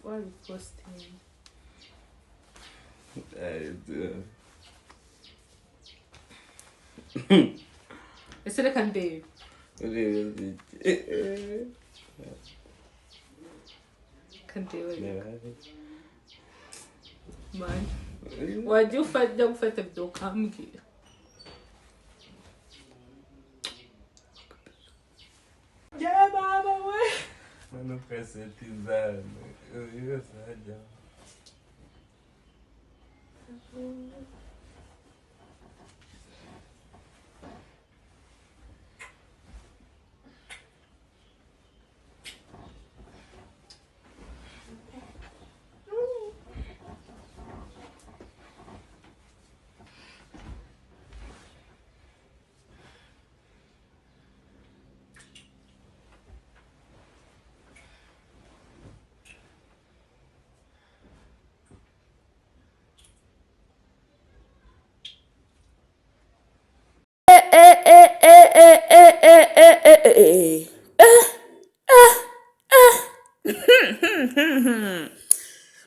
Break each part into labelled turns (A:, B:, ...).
A: Why are you posting? Ese reka ndebe. Kandebe. Man. Wajya ujya gufata video ukambwira. Yeah, mama, we.
B: Não precisar, eu ia sair.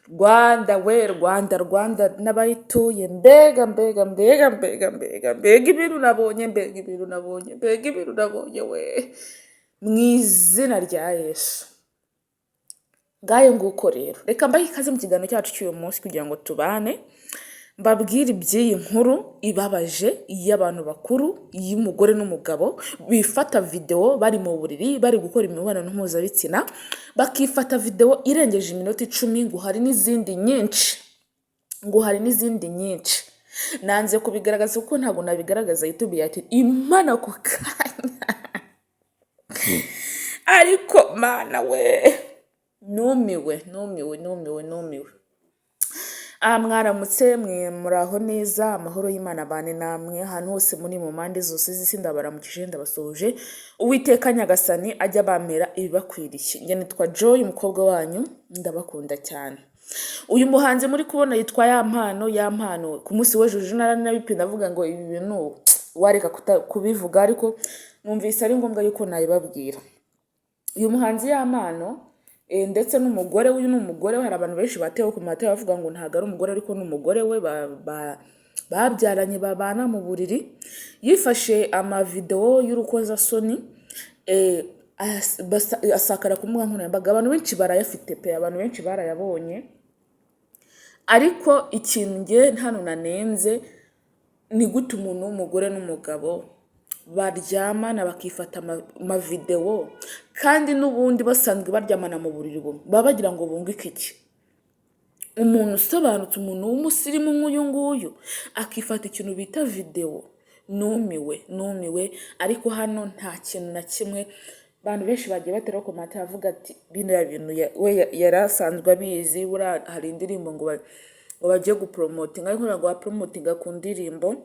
A: Rwanda we Rwanda n'abayituye mbega ibintu nabonye we mu izina rya Yesu. Ngayo nguko rero reka mbahe ikaze mu kiganiro cyacu cy'uyu munsi kugira ngo tubane mbabwire iby'iyi nkuru ibabaje y'abantu bakuru y'umugore n'umugabo bifata video bari mu buriri bari gukora imibonano mpuzabitsina bakifata video irengeje iminota 10 ngo hari n'izindi nyinshi nanze kubigaragaza kuko ntago nabigaragaza YouTube yati imana ku kanya ariko mana we numiwe mwaramutse mwe muraho neza amahoro y'Imana bane namwe ahantu hose muri mu mande zose z'isi ndabaramukije ndabasoje Uwiteka Nyagasani ajya bamera ibibakwiriye. Nge nitwa Joy umukobwa wanyu ndabakunda cyane. Uyu muhanzi muri kubona yitwa Yampano ku munsi w'ejo naranabipinda avuga ngo ibi bintu wareka kubivuga ariko numvise ari ngombwa yuko nayibabwira. Uyu muhanzi Yampano ndetse n'umugore we n'umugore hari abantu benshi batewe ku mateka bavuga ngo ntago ari umugore ariko n'umugore we babyaranye babana mu buriri yifashe ama video y'urukoza soni asakara ku mbuga nkoranyambaga. Abantu benshi barayafite pe abantu benshi barayabonye ariko ikintu nge hano nanenze ni gute umuntu w'umugore n'umugabo baryamana bakifata ama video kandi n'ubundi basanzwe baryamana mu buriri bumwe babagira ngo bunguke iki. Umuntu usobanutse umuntu w'umusirimu nk'uyu nguyu akifata ikintu bita video numiwe ariko hano nta kintu na kimwe. Abantu benshi bagiye batera ku mata bavuga ati bino bintu we yarasanzwe abizi bura hari indirimbo ngo bagiye gupromotinga ariko ngo bapromotinga ku ndirimbo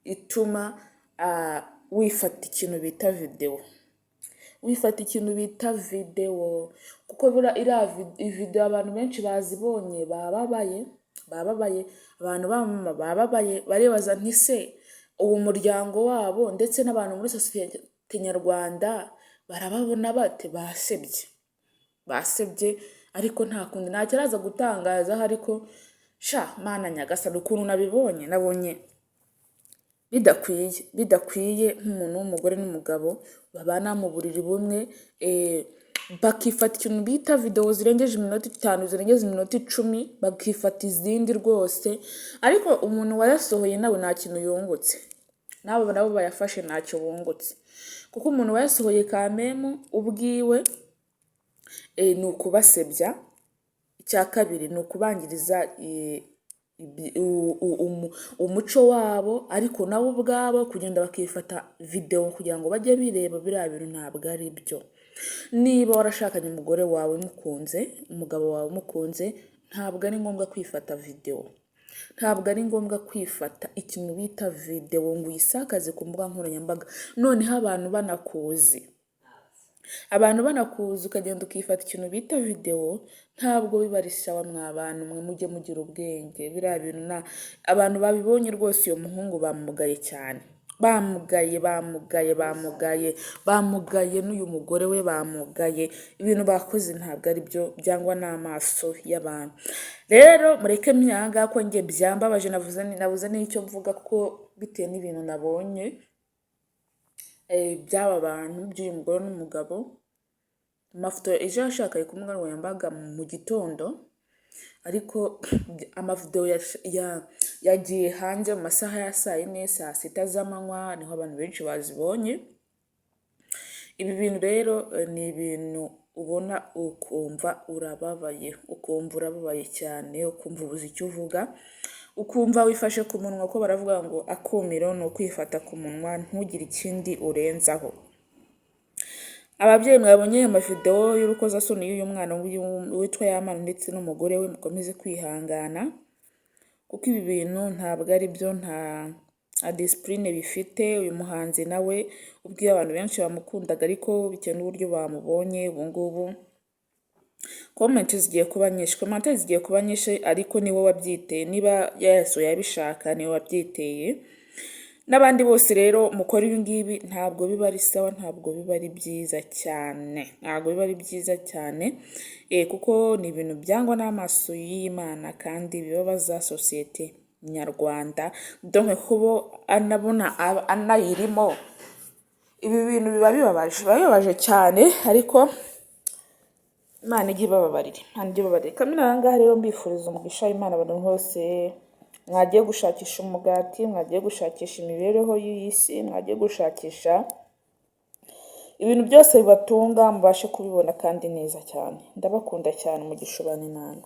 A: ituma wifata ikintu bita video kuko bura video abantu benshi bazibonye bababaye abantu bamama bababaye barebaza nti se ubu muryango wabo ndetse n'abantu muri societe nyarwanda barababona bate basebye ariko nta kundi nta cyaraza gutangaza ariko Mana Nyagasani ukuntu nabonye bidakwiye nk'umuntu w'umugore n'umugabo babana mu buriri bumwe bakifata ikintu bita video zirengeje iminota 5 zirengeje iminota 10 bakifata izindi rwose ariko umuntu wayasohoye nawe nta kintu yungutse nabo bayafashe ntacyo bungutse kuko umuntu wayasohoye kamemu ubwiwe ni ukubasebya. Icya kabiri ni ukubangiriza umuco wabo ariko nabo ubwabo kugenda bakifata video kugira ngo bajye bireba biriya bintu ntabwo ari byo. Niba warashakanye umugore wawe mukunze umugabo wawe mukunze ntabwo ari ngombwa kwifata video, ntabwo ari ngombwa kwifata ikintu bita video ngo uyisakaze ku mbuga nkoranyambaga noneho abantu banakuzi ukagenda ukifata ikintu bita video ntabwo bibarisha wa mwabantu mwe mujye mugira ubwenge biriya bintu abantu babibonye rwose uyo muhungu bamugaye cyane bamugaye n'uyu mugore we bamugaye, ibintu bakoze ntabwo ari byo byangwa n'amaso y'abantu. Rero mureke myanga ko njye byambabaje, nabuze n'icyo mvuga kuko bitewe n'ibintu nabonye by'aba bantu by'uyu mugore n'umugabo. Amafoto ejo yashakaye ku mbuga nkoranyambaga mu gitondo, ariko amavideo yagiye hanze mu masaha ya saa yine saa sita z'amanywa, niho abantu benshi bazibonye. Ibi bintu rero ni ibintu ubona ukumva urababaye cyane, ukumva ubuze icyo uvuga, ukumva wifashe ku munwa, ko baravuga ngo akumiro ni ukwifata ku munwa ntugire ikindi urenzaho. Ababyeyi mwabonye amavideo y'urukozasoni y'uyu mwana witwa Yamana ndetse n'umugore we, mukomeze kwihangana kuko ibi bintu ntabwo ari byo, nta discipline bifite. Uyu muhanzi nawe ubwiye abantu benshi bamukundaga, ariko bitewe n'uburyo bamubonye ubu ngubu comment zigiye kuba nyinshi, ariko niwe wabyiteye. Niba Yesu yabishaka niwe wabyiteye. N'abandi bose rero mukora ibi ngibi ntabwo biba ari sawa, ntabwo biba ari byiza cyane, kuko ni ibintu byangwa n'amaso y'Imana kandi bibabaza sosiyete nyarwanda. Donc kubo anabona anayirimo, ibi bintu biba bibabaje cyane, ariko Imana ijye ibababarira. Kamina aha ngaha rero mbifuriza umugisha Imana abantu hose mwagiye gushakisha umugati, mwagiye gushakisha imibereho y'iyi si, mwagiye gushakisha ibintu byose bibatunga, mubashe kubibona kandi neza cyane. Ndabakunda cyane, umugisha ubane namwe.